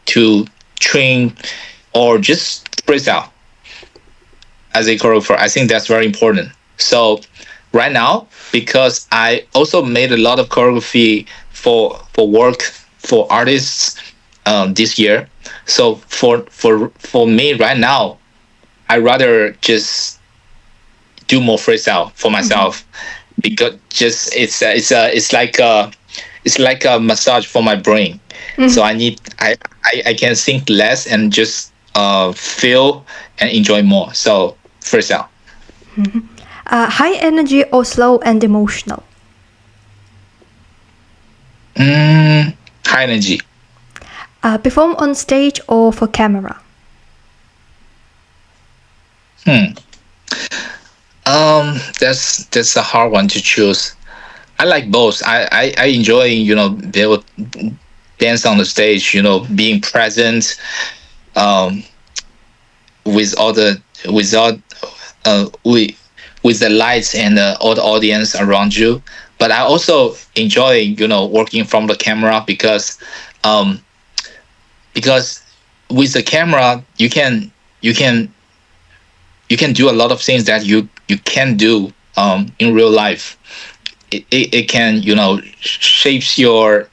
Speaker 1: to train or just freestyle as a choreographer. I think that's very important. So right now, because I also made a lot of choreography for work for artists this year. So for me right now, I rather just do more freestyle for myself because just it's like a massage for my brain. So I can think less and just feel and enjoy more. So freestyle.
Speaker 2: High energy or slow and emotional?
Speaker 1: High energy.
Speaker 2: Perform on stage or for camera?
Speaker 1: That's a hard one to choose. I like both. I enjoy be able to dance on the stage. Being present um, with all the without with the lights and all the audience around you. But I also enjoy working from the camera um, because with the camera you can do a lot of things that you can't do in real life. It can shapes your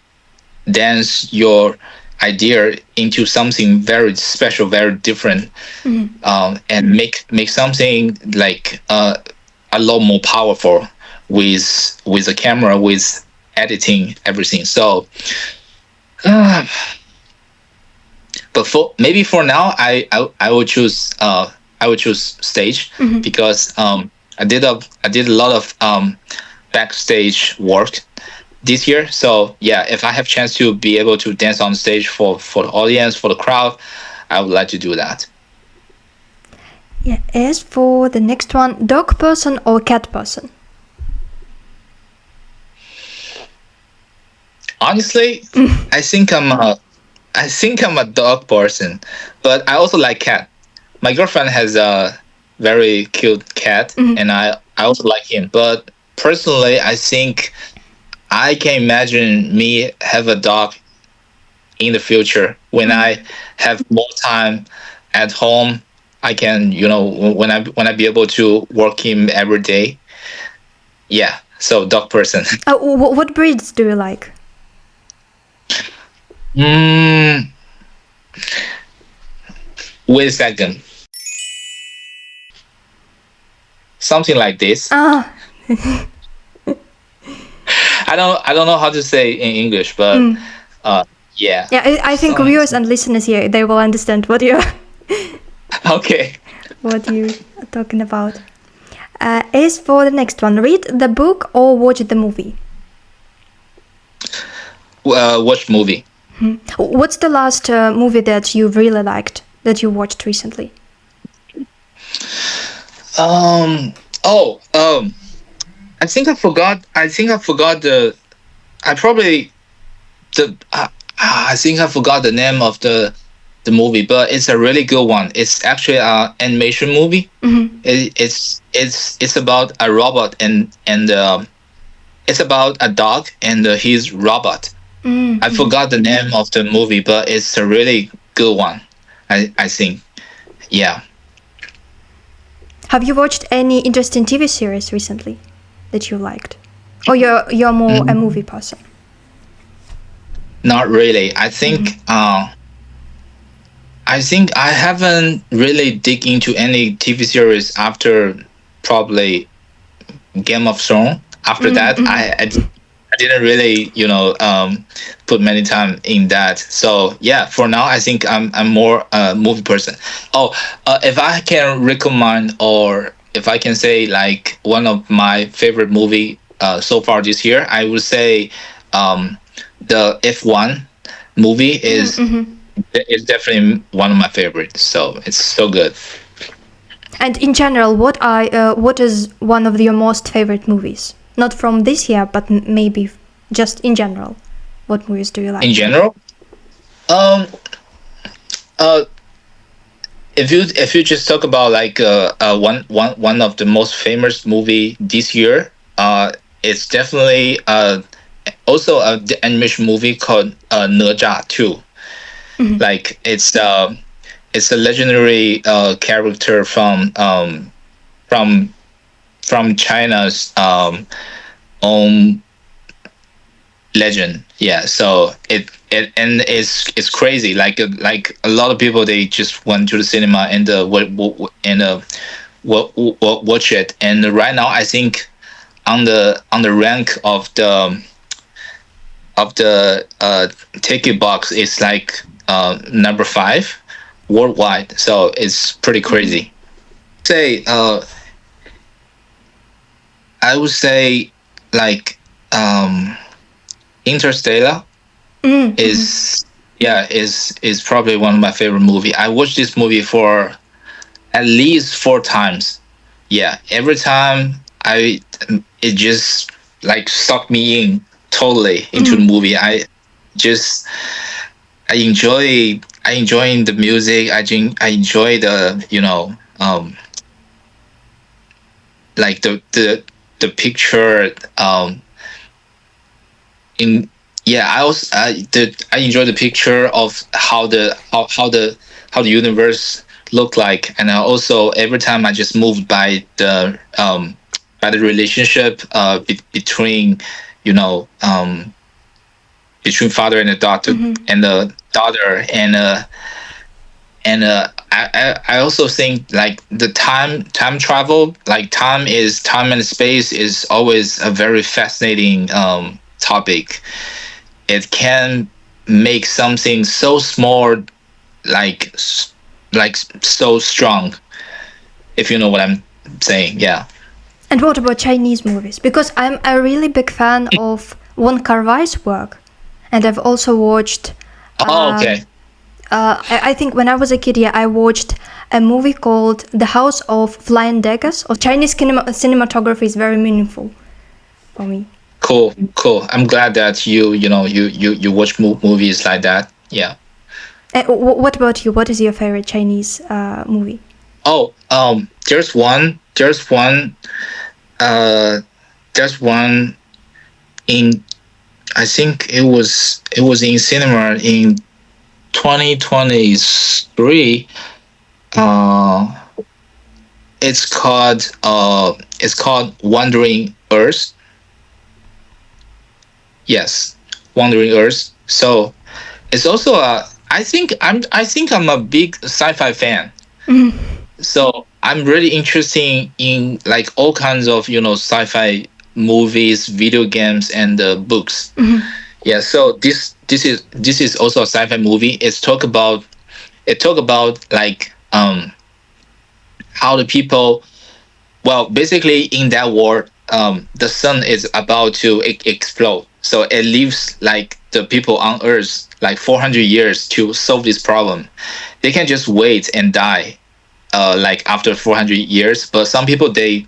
Speaker 1: dance, your idea into something very special, very different, and make something like a lot more powerful with the camera, with editing everything. So uh, but for maybe for now I would choose stage because I did a lot of backstage work this year. So yeah, if I have chance to be able to dance on stage for the audience, for the crowd, I would like to do that.
Speaker 2: Yeah. As for the next one, dog person or cat person?
Speaker 1: Honestly, I think I'm a dog person, but I also like cat. My girlfriend has a very cute cat, and I also like him. But personally, I think I can imagine me have a dog in the future when I have more time at home. I can, when I be able to work him every day. Yeah, so dog person.
Speaker 2: What breeds do you like?
Speaker 1: mm, Wait a second. Something like this.
Speaker 2: Ah,
Speaker 1: I don't know how to say in English, but uh, yeah.
Speaker 2: yeah, I think
Speaker 1: Some,
Speaker 2: viewers and listeners here, they will understand what you
Speaker 1: okay.
Speaker 2: what you are talking about. As for the next one, read the book or watch the movie.
Speaker 1: Watch movie.
Speaker 2: What's the last movie that you really liked that you watched recently?
Speaker 1: Um. Oh. I think I forgot. The. I probably the. I think I forgot the name of the movie, but it's a really good one. It's actually an animation movie. It's about a robot and it's about a dog and his robot. I forgot the name of the movie, but it's a really good one. I think. Yeah.
Speaker 2: Have you watched any interesting TV series recently that you liked? Or you're more a movie person?
Speaker 1: Not really. I think I haven't really dig into any TV series after probably Game of Thrones. After that, I didn't really put many time in that. So yeah, for now I think I'm more a movie person. Oh, if I can recommend or if I can say like one of my favorite movie so far this year, I would say the F1 movie is definitely one of my favorites. So it's so good.
Speaker 2: And in general, what is one of your most favorite movies? Not from this year, but maybe just in general. What movies do you like?
Speaker 1: In general, um, uh, if you just talk about like one of the most famous movie this year, it's definitely also a the animation movie called哪吒 2. Like it's a legendary character from from China's own legend. Yeah, so it and it's crazy. Like a lot of people they just went to the cinema and watch it. And right now, I think on the rank of the ticket box is like number 5 worldwide. So it's pretty crazy. Say I would say like Interstellar is yeah is probably one of my favorite movie. I watched this movie for at least 4 times. Yeah, every time it just like sucked me in totally into the movie. Just I enjoying the music. I enjoy the like the picture in yeah I enjoy the picture of how the universe look like, and I also every time I just moved by the relationship between you know between father and the daughter and the daughter and I also think like the time travel, like time and space is always a very fascinating topic. It can make something so small like so strong, if you know what I'm saying. Yeah.
Speaker 2: And what about Chinese movies? Because I'm a really big fan of Wong Kar-wai's work, and I've also watched.
Speaker 1: Oh, okay.
Speaker 2: I think when I was a kid, yeah, I watched a movie called The House of Flying Daggers. Or Chinese cinematography is very meaningful for me.
Speaker 1: Cool. I'm glad that you watch movies like that. Yeah.
Speaker 2: What about you? What is your favorite Chinese movie?
Speaker 1: Oh, there's one uh there's one in I think it was in cinema in 2023. Uh, it's called Wandering Earth. Yes, Wandering Earth. So it's also a. I think I'm a big sci-fi fan.
Speaker 2: Mhm.
Speaker 1: So I'm really interested in like all kinds of sci-fi movies, video games, and books.
Speaker 2: Mhm.
Speaker 1: Yeah. So this is also a sci-fi movie. It talk about like how the people. Well, basically in that war, the sun is about to explode. So it leaves like the people on Earth like 400 years to solve this problem. They can just wait and die like after 400 years. But some people they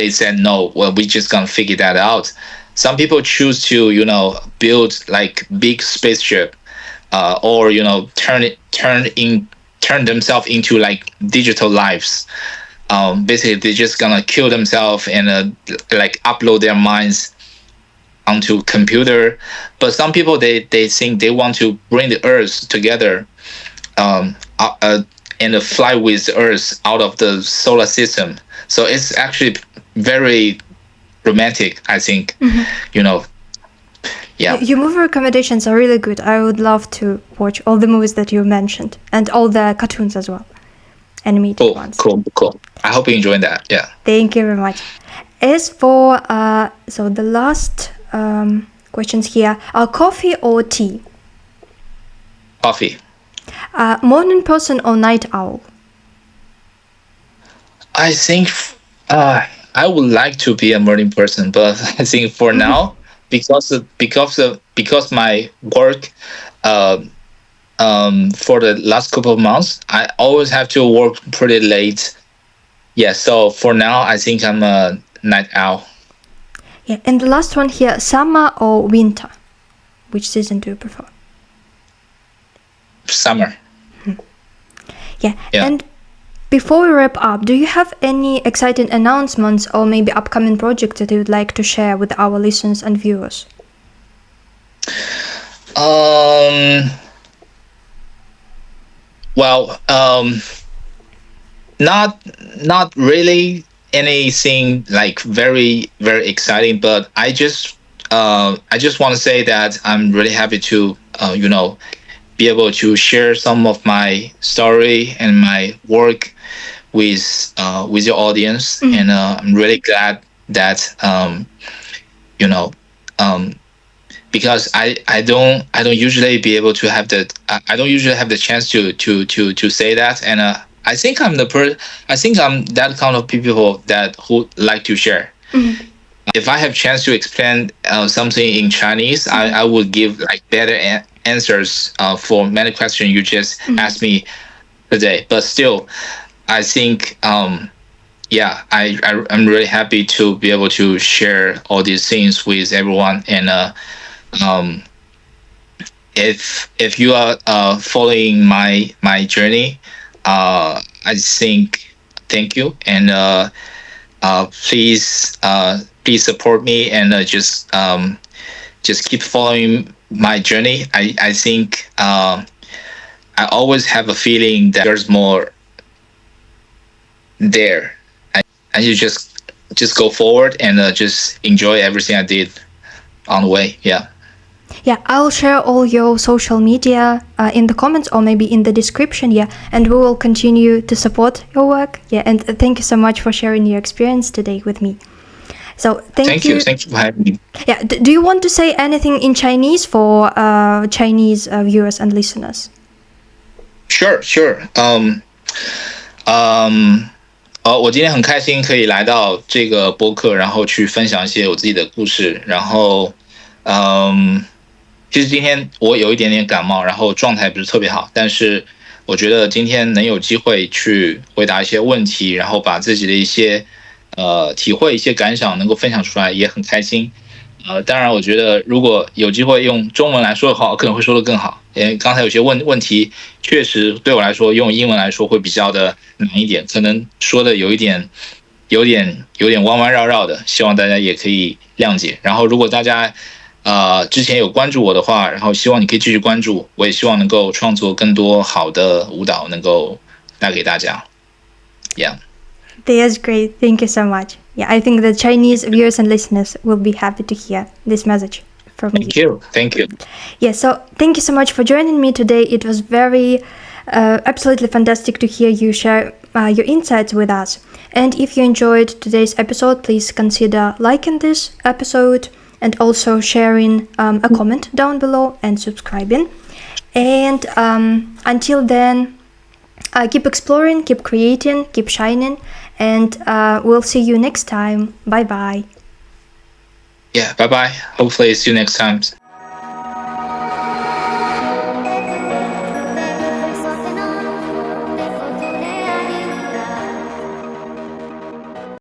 Speaker 1: said no. Well, we just gonna figure that out. Some people choose to build like big spaceship, or turn themselves into like digital lives. Basically they're just gonna kill themselves and like upload their minds onto computer. But some people they think they want to bring the Earth together, and fly with the Earth out of the solar system. So it's actually very romantic, I think.
Speaker 2: Mhm.
Speaker 1: You know, yeah.
Speaker 2: Your movie recommendations are really good. I would love to watch all the movies that you mentioned and all the cartoons as well, animated
Speaker 1: Cool,
Speaker 2: ones.
Speaker 1: cool, cool. I hope you enjoyed that. Yeah.
Speaker 2: Thank you very much. As for so the last questions here are coffee or tea?
Speaker 1: Coffee.
Speaker 2: Morning person or night owl?
Speaker 1: I think I would like to be a morning person, but I think for now, because my work, uh, for the last couple of months, I always have to work pretty late. Yeah, so for now, I think I'm a night owl.
Speaker 2: Yeah, and the last one here, summer or winter? Which season do you prefer?
Speaker 1: Summer.
Speaker 2: Yeah,
Speaker 1: Yeah.
Speaker 2: and before we wrap up, do you have any exciting announcements or maybe upcoming projects that you would like to share with our listeners and viewers?
Speaker 1: Um. Well. Not not really anything like very very exciting, but I just want to say that I'm really happy to be able to share some of my story and my work with your audience. And I'm really glad that you know um, because I don't usually be able to have I don't usually have the chance to say that. And I think I'm that kind of people that who like to share. If I have chance to explain something in Chinese, I would give like better answers for many questions you just asked me today. But still, I think yeah, I'm really happy to be able to share all these things with everyone. And um, if you are following my journey, I think thank you. And please support me, and just keep following my journey. I think I always have a feeling that there's more there, and you just go forward and just enjoy everything I did on the way. Yeah.
Speaker 2: Yeah, I'll share all your social media in the comments or maybe in the description. Yeah, and we will continue to support your work. Yeah, and thank you so much for sharing your experience today with me. So thank you.
Speaker 1: Thank you for having me.
Speaker 2: Yeah, do you want to say anything in Chinese for Chinese viewers and listeners?
Speaker 1: Sure, sure. Um,我今天很开心可以来到这个播客，然后去分享一些我自己的故事。然后，其实今天我有一点点感冒，然后状态不是特别好，但是我觉得今天能有机会去回答一些问题，然后把自己的一些体会、一些感想能够分享出来，也很开心。当然，我觉得如果有机会用中文来说的话，我可能会说得更好。因为刚才有些问题，确实对我来说用英文来说会比较的难一点，可能说的有点弯弯绕绕的，希望大家也可以谅解。然后，如果大家之前有关注我的话，然后希望你可以继续关注，我也希望能够创作更多好的舞蹈，能够带给大家。Yeah.
Speaker 2: That's great. Thank you so much. Yeah, I think the Chinese viewers and listeners will be happy to hear this message from you.
Speaker 1: Thank you.
Speaker 2: Yeah, so thank you so much for joining me today. It was very absolutely fantastic to hear you share your insights with us. And if you enjoyed today's episode, please consider liking this episode and also sharing a comment down below and subscribing. And until then, keep exploring, keep creating, keep shining, and we'll see you next time. Bye bye.
Speaker 1: Yeah, bye bye. Hopefully see you next time.